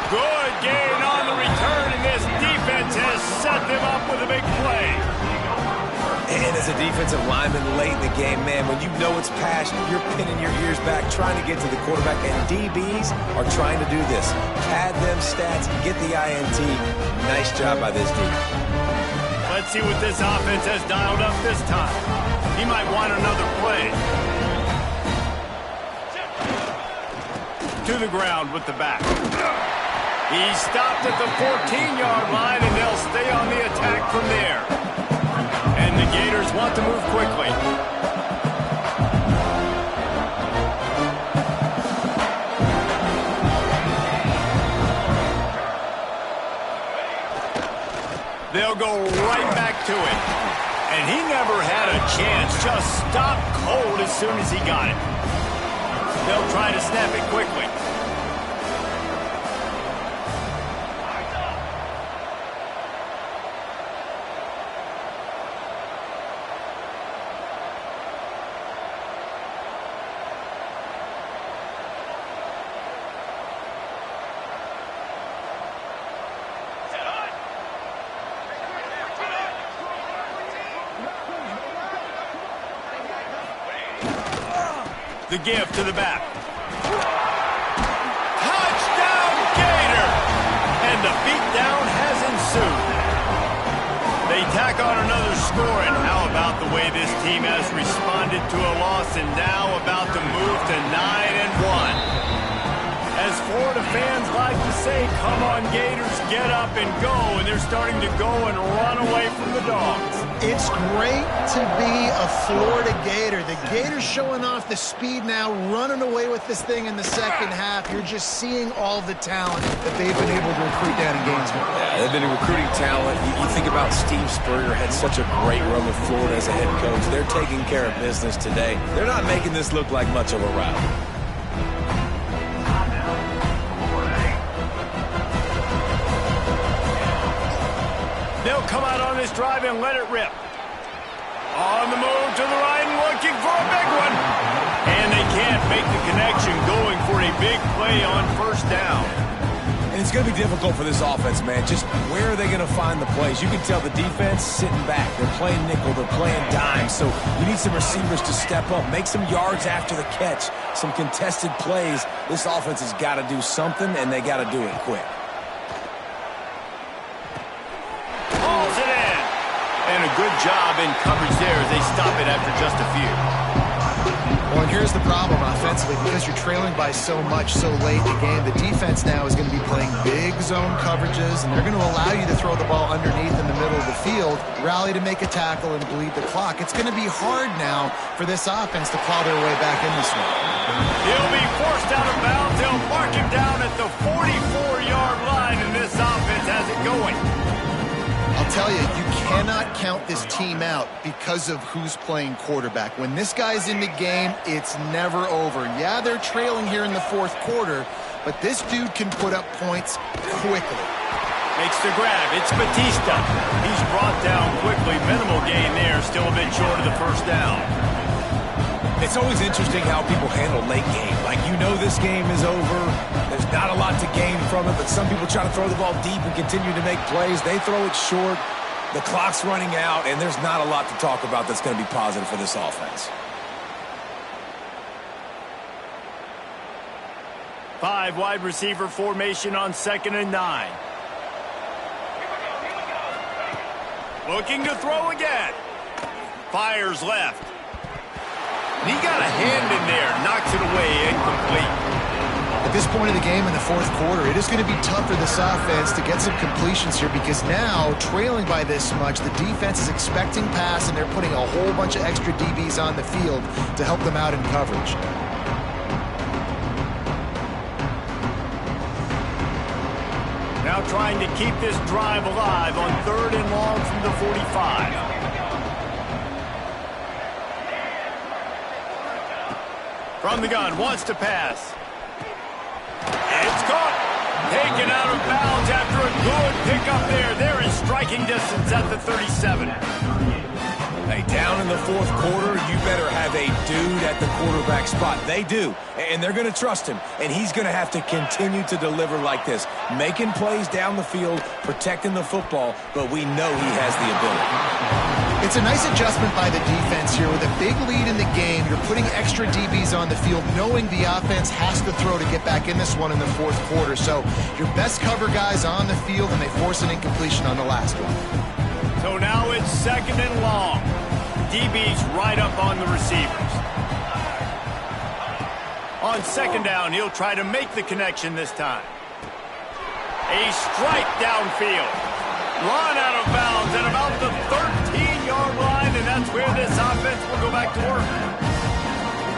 Good gain on the return, and this defense has set them up with a big play. And as a defensive lineman late in the game, man, when you know it's passion, you're pinning your ears back, trying to get to the quarterback, and DBs are trying to do this. Pad them stats, get the INT. Nice job by this D. Let's see what this offense has dialed up this time. He might want another play. To the ground with the back. He stopped at the 14-yard line, and they'll stay on the attack from there. And the Gators want to move quickly. They'll go right back to it. And he never had a chance. Just stopped cold as soon as he got it. They'll try to snap it quickly. The give to the back. Touchdown, Gator! And the beatdown has ensued. They tack on another score, and how about the way this team has responded to a loss and now about to move to 9-1. As Florida fans like to say, come on Gators, get up and go, and they're starting to go and run away from the Dogs. It's great to be a Florida Gator. The Gators showing off the speed now, running away with this thing in the second half. You're just seeing all the talent that they've been able to recruit down in Gainesville. Yeah, they've been recruiting talent. You think about Steve Spurrier had such a great run with Florida as a head coach. They're taking care of business today. They're not making this look like much of a rout. They'll come out on this drive and let it rip. On the move to the right and looking for a big one. And they can't make the connection, going for a big play on 1st down. And it's going to be difficult for this offense, man. Just where are they going to find the plays? You can tell the defense sitting back. They're playing nickel. They're playing dime. So you need some receivers to step up, make some yards after the catch, some contested plays. This offense has got to do something, and they got to do it quick. And a good job in coverage there as they stop it after just a few. Well, and here's the problem offensively. Because you're trailing by so much so late in the game, the defense now is going to be playing big zone coverages, and they're going to allow you to throw the ball underneath in the middle of the field, rally to make a tackle, and bleed the clock. It's going to be hard now for this offense to claw their way back in this one. He'll be forced out of bounds. They'll mark him down at the 44-yard line, and this offense has it going. I'll tell you, you cannot count this team out because of who's playing quarterback. When this guy's in the game, it's never over. Yeah, they're trailing here in the fourth quarter, but this dude can put up points quickly. Makes the grab. It's Batista. He's brought down quickly. Minimal gain there. Still a bit short of the first down. It's always interesting how people handle late game. Like, you know this game is over. There's not a lot to gain from it, but some people try to throw the ball deep and continue to make plays. They throw it short. The clock's running out, and there's not a lot to talk about that's going to be positive for this offense. 5 wide receiver formation on 2nd and 9. Looking to throw again. Fires left. He got a hand in there. Knocks it away. Incomplete. At this point of the game in the fourth quarter, it is going to be tough for this offense to get some completions here because now, trailing by this much, the defense is expecting pass, and they're putting a whole bunch of extra DBs on the field to help them out in coverage. Now trying to keep this drive alive on 3rd and long from the 45. From the gun, wants to pass. It's caught. Taken out of bounds after a good pickup there. They're in striking distance at the 37. Hey, down in the fourth quarter, you better have a dude at the quarterback spot. They do, and they're going to trust him, and he's going to have to continue to deliver like this, making plays down the field, protecting the football, but we know he has the ability. It's a nice adjustment by the defense here. With a big lead in the game, you're putting extra DBs on the field, knowing the offense has to throw to get back in this one in the fourth quarter. So your best cover guys on the field, and they force an incompletion on the last one. So now it's 2nd and long. DB's right up on the receivers. On 2nd down, he'll try to make the connection this time. A strike downfield. Run out of bounds at about the 13-yard line, and that's where this offense will go back to work.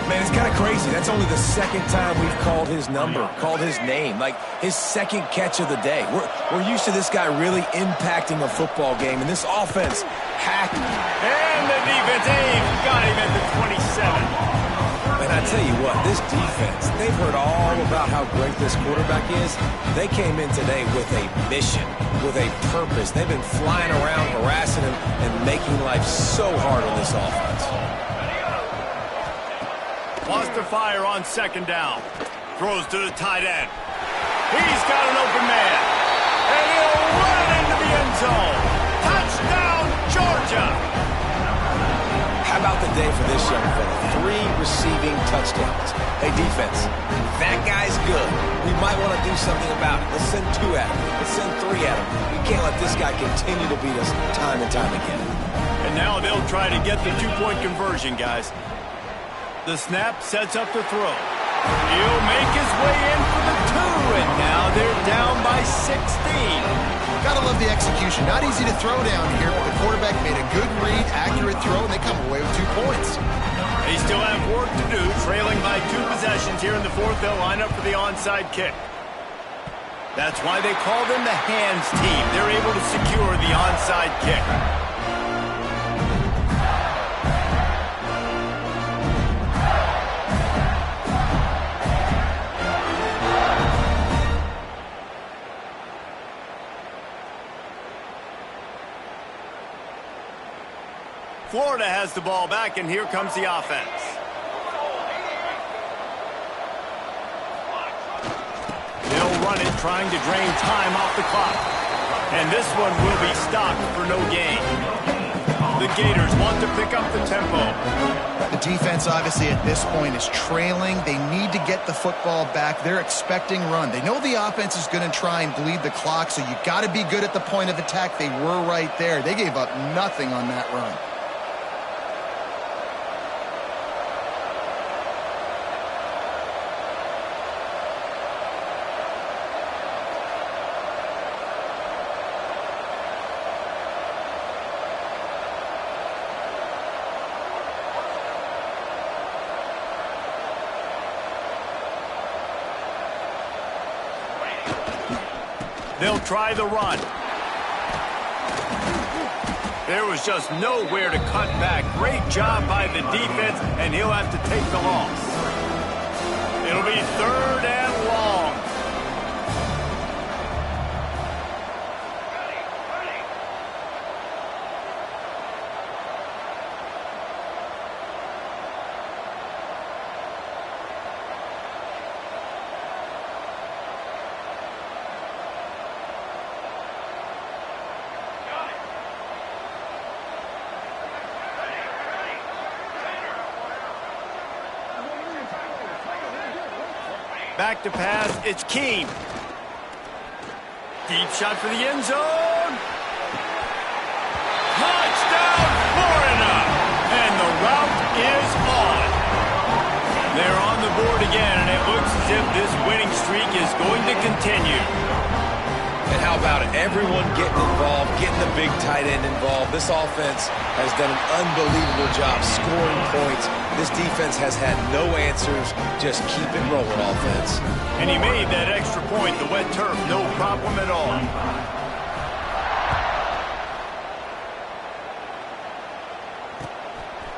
Man, it's kind of crazy. That's only the second time we've called his number, called his name, like his second catch of the day. We're used to this guy really impacting a football game, and this offense hacked. And the defense, got him at the 27. And I tell you what, this defense, they've heard all about how great this quarterback is. They came in today with a mission, with a purpose. They've been flying around, harassing him, and making life so hard on this offense. Wants to fire on 2nd down. Throws to the tight end. He's got an open man. And he'll run into the end zone. Touchdown, Georgia. How about the day for this young fella? 3 receiving touchdowns. Hey, defense, that guy's good. We might want to do something about it. Let's send 2 at him. Let's send 3 at him. We can't let this guy continue to beat us time and time again. And now they'll try to get the 2-point conversion, guys. The snap sets up the throw. He'll make his way in for the 2, and now they're down by 16. Gotta love the execution. Not easy to throw down here, but the quarterback made a good read, accurate throw, and they come away with 2 points. They still have work to do, trailing by 2 possessions here in the fourth. They'll line up for the onside kick. That's why they call them the hands team. They're able to secure the onside kick. Florida has the ball back, and here comes the offense. They'll run it, trying to drain time off the clock. And this one will be stopped for no gain. The Gators want to pick up the tempo. The defense, obviously, at this point is trailing. They need to get the football back. They're expecting run. They know the offense is going to try and bleed the clock, so you got to be good at the point of attack. They were right there. They gave up nothing on that run. They'll try the run. There was just nowhere to cut back. Great job by the defense, and he'll have to take the loss. It'll be 3rd and long. Back to pass, it's Keene. Deep shot for the end zone. Touchdown, Florida! And the route is on. They're on the board again, and it looks as if this winning streak is going to continue. And how about it? Everyone getting involved, getting the big tight end involved. This offense has done an unbelievable job scoring points. This defense has had no answers. Just keep it rolling, offense. And he made that extra point. The wet turf, no problem at all.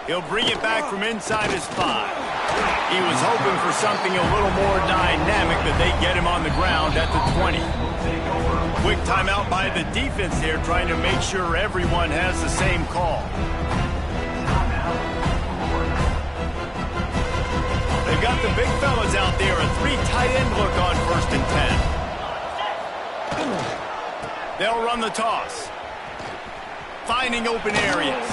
He'll bring it back from inside his 5. He was hoping for something a little more dynamic, but they get him on the ground at the 20. Quick timeout by the defense here, trying to make sure everyone has the same call. They've got the big fellas out there, a 3 tight end look on 1st and 10. They'll run the toss. Finding open areas.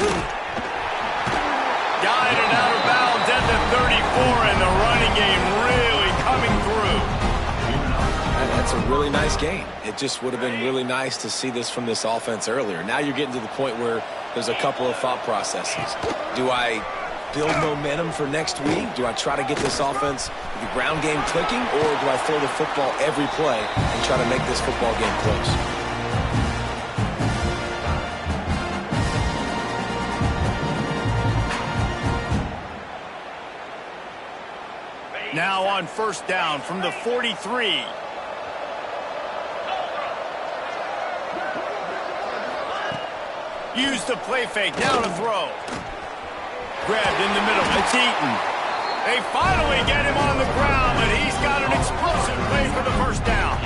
Guided out of bounds at the 34, and the running game really coming through. That's a really nice game. It just would have been really nice to see this from this offense earlier. Now you're getting to the point where there's a couple of thought processes. Do I build momentum for next week? Do I try to get this offense, the ground game clicking, or do I throw the football every play and try to make this football game close? Now on 1st down from the 43. Use the play fake, now to throw. Grabbed in the middle, it's Eaton. They finally get him on the ground, but he's got an explosive play for the 1st down.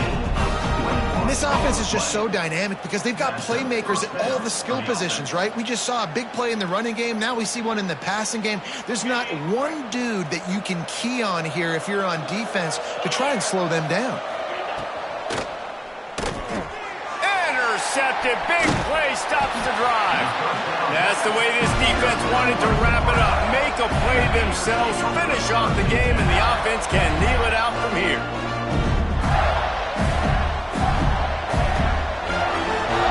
This offense is just so dynamic because they've got playmakers at all the skill positions, right? We just saw a big play in the running game. Now we see one in the passing game. There's not one dude that you can key on here if you're on defense to try and slow them down. Intercepted. Big play stops the drive. That's the way this defense wanted to wrap it up. Make a play themselves, finish off the game, and the offense can kneel it out from here.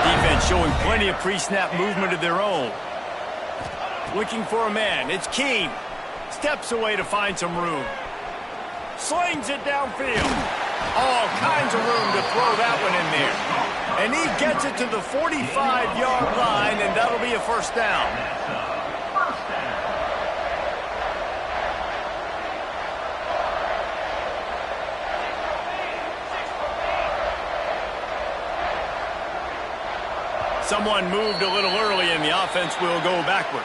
Defense showing plenty of pre-snap movement of their own. Looking for a man. It's Keene. Steps away to find some room. Slings it downfield. All kinds of room to throw that one in there. And he gets it to the 45-yard line, and that'll be a 1st down. Someone moved a little early, and the offense will go backward.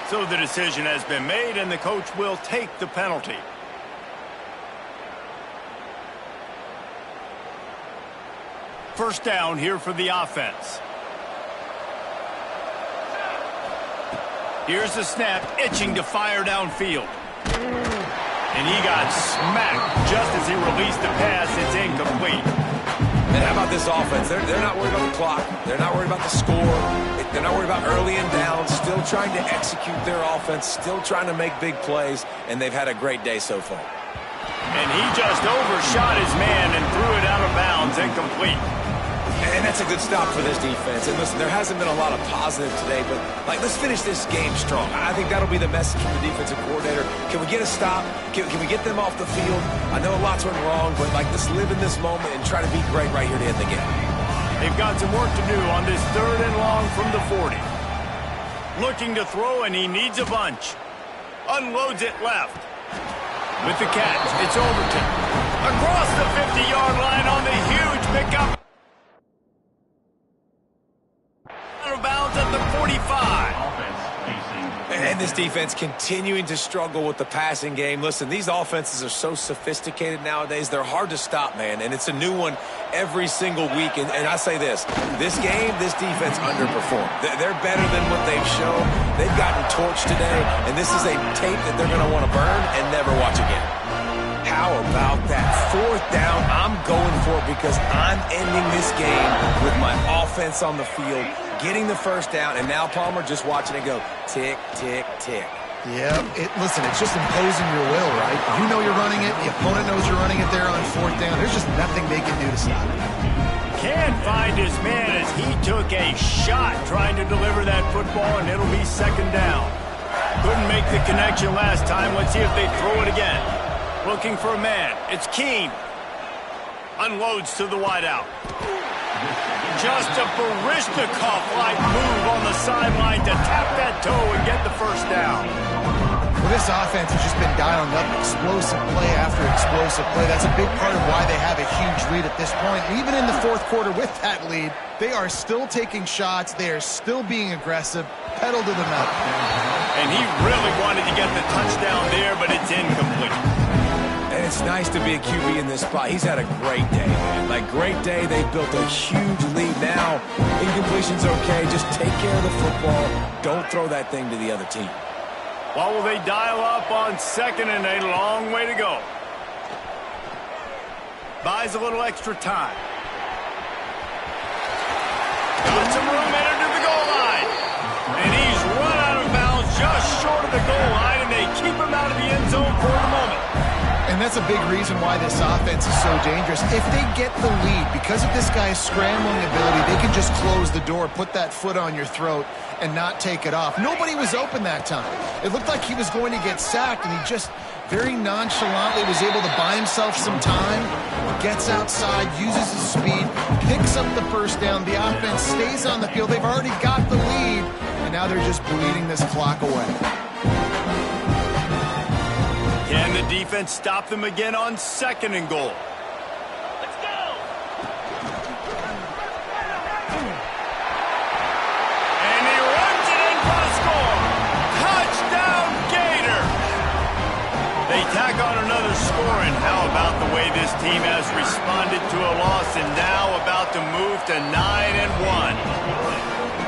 So the decision has been made, and the coach will take the penalty. First down here for the offense. Here's the snap, itching to fire downfield. And he got smacked just as he released the pass. It's incomplete. And how about this offense? They're not worried about the clock. They're not worried about the score. They're not worried about early and down. Still trying to execute their offense. Still trying to make big plays. And they've had a great day so far. And he just overshot his man and threw it out of bounds, incomplete. And that's a good stop for this defense. And listen, there hasn't been a lot of positive today, but let's finish this game strong. I think that'll be the message from the defensive coordinator. Can we get a stop? Can we get them off the field? I know lots went wrong, but let's live in this moment and try to be great right here to end the game. They've got some work to do on this 3rd and long from the 40. Looking to throw, and he needs a bunch. Unloads it left. With the catch, it's Overton. Across the 50-yard line on the huge pickup. Out of bounds at the 45. And this defense continuing to struggle with the passing game. Listen, these offenses are so sophisticated nowadays. They're hard to stop, man. And it's a new one every single week. And I say this game, this defense underperformed. They're better than what they've shown. They've gotten torched today. And this is a tape that they're going to want to burn and never watch again. How about that? 4th down, I'm going for it because I'm ending this game with my offense on the field, getting the 1st down, and now Palmer just watching it go tick, tick, tick. Yeah, listen, it's just imposing your will, right? You know you're running it. The opponent knows you're running it there on 4th down. There's just nothing they can do to stop it. Can't find his man as he took a shot trying to deliver that football, and it'll be 2nd down. Couldn't make the connection last time. Let's see if they throw it again. Looking for a man. It's Keene. Unloads to the wideout. Just a Barishnikov-like move on the sideline to tap that toe and get the 1st down. Well, this offense has just been dialing up explosive play after explosive play. That's a big part of why they have a huge lead at this point. Even in the 4th quarter with that lead, they are still taking shots. They are still being aggressive. Pedal to the metal. And he really wanted to get the touchdown there, but it's incomplete. And it's nice to be a QB in this spot. He's had a great day, man. Like, great day. They built a huge lead. Now, incompletion's okay. Just take care of the football. Don't throw that thing to the other team. Well, will they dial up on 2nd and a long way to go? Buys a little extra time. Got some room headed to the goal line. And he's run out of bounds just short of the goal line, and they keep him out of the end zone for the moment. And that's a big reason why this offense is so dangerous. If they get the lead, because of this guy's scrambling ability, they can just close the door, put that foot on your throat, and not take it off. Nobody was open that time. It looked like he was going to get sacked, and he just very nonchalantly was able to buy himself some time, gets outside, uses his speed, picks up the 1st down. The offense stays on the field. They've already got the lead, and now they're just bleeding this clock away. Can the defense stop them again on 2nd and goal? Let's go! And he runs it in for the score. Touchdown, Gator! They tack on another score, and how about the way this team has responded to a loss and now about to move to 9-1?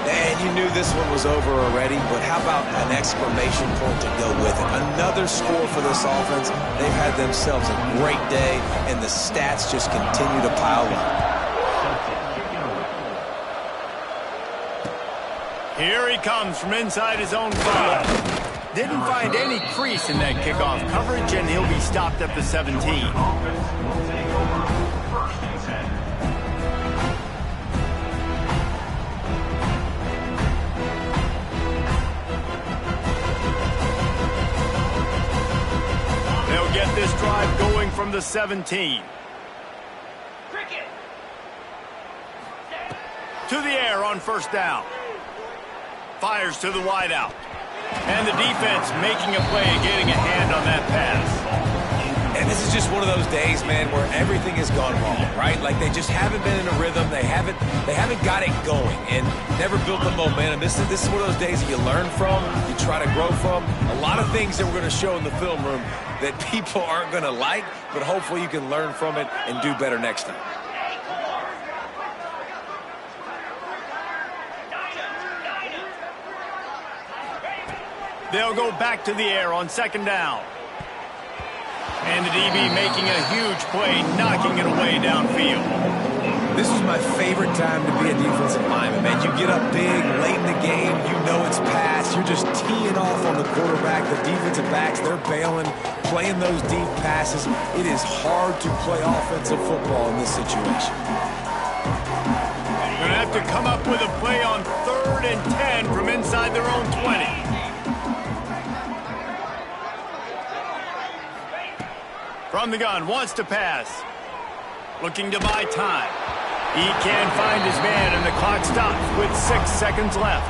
And you knew this one was over already, but how about an exclamation point to go with it? Another score for this offense. They've had themselves a great day, and the stats just continue to pile up. Here he comes from inside his own 5. Didn't find any crease in that kickoff coverage, and he'll be stopped at the 17. Get this drive going from the 17. Cricket! To the air on 1st down. Fires to the wideout. And the defense making a play and getting a hand on that pass. And this is just one of those days, man, where everything has gone wrong, right? Like, they just haven't been in a rhythm. They haven't got it going and never built the momentum. This is one of those days that you learn from, you try to grow from. A lot of things that we're going to show in the film room that people aren't going to like, but hopefully you can learn from it and do better next time. They'll go back to the air on 2nd down. And the DB making a huge play, knocking it away downfield. This is my favorite time to be a defensive lineman, man. You get up big, late in the game, you know it's pass. You're just teeing off on the quarterback. The defensive backs, they're bailing, playing those deep passes. It is hard to play offensive football in this situation. Going to have to come up with a play on 3rd and 10 from inside their own 20. From the gun, wants to pass. Looking to buy time. He can't find his man, and the clock stops with 6 seconds left.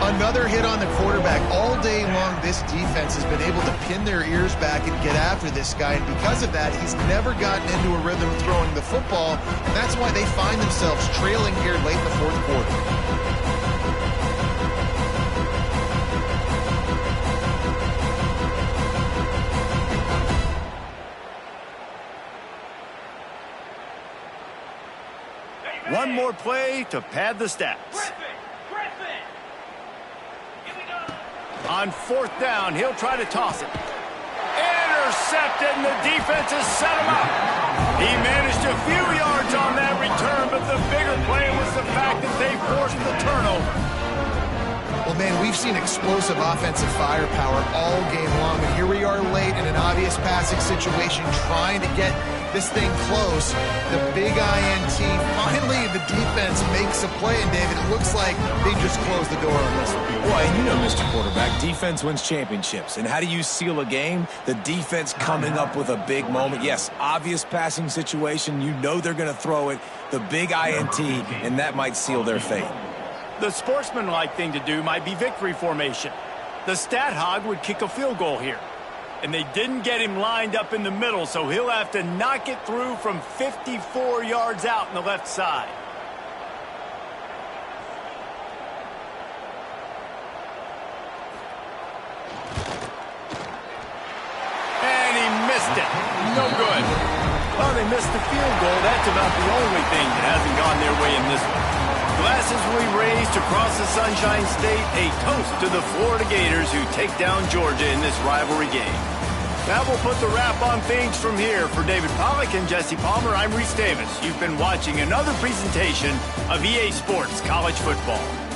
Another hit on the quarterback. All day long, this defense has been able to pin their ears back and get after this guy, and because of that, he's never gotten into a rhythm throwing the football, and that's why they find themselves trailing here late in the 4th quarter. One more play to pad the stats. Griffin! Here we go. On fourth down, he'll try to toss it. Intercepted, and the defense has set him up. He managed a few yards on that return, but the bigger play was the fact that they forced the turnover. Well, man, we've seen explosive offensive firepower all game long, and here we are late in an obvious passing situation trying to get this thing close. The big INT, finally the defense makes a play, and David, it looks like they just closed the door on this one. Boy, and you know, Mr. Quarterback, defense wins championships. And how do you seal a game? The defense coming up with a big moment. Yes, obvious passing situation. You know they're going to throw it. The big INT, and that might seal their fate. The sportsmanlike thing to do might be victory formation. The stat hog would kick a field goal here. And they didn't get him lined up in the middle, so he'll have to knock it through from 54 yards out on the left side. And he missed it. No good. Well, they missed the field goal. That's about the only thing that hasn't gone their way in this one. Glasses will be raised across the Sunshine State, a toast to the Florida Gators who take down Georgia in this rivalry game. That will put the wrap on things from here. For David Pollack and Jesse Palmer, I'm Reese Davis. You've been watching another presentation of EA Sports College Football.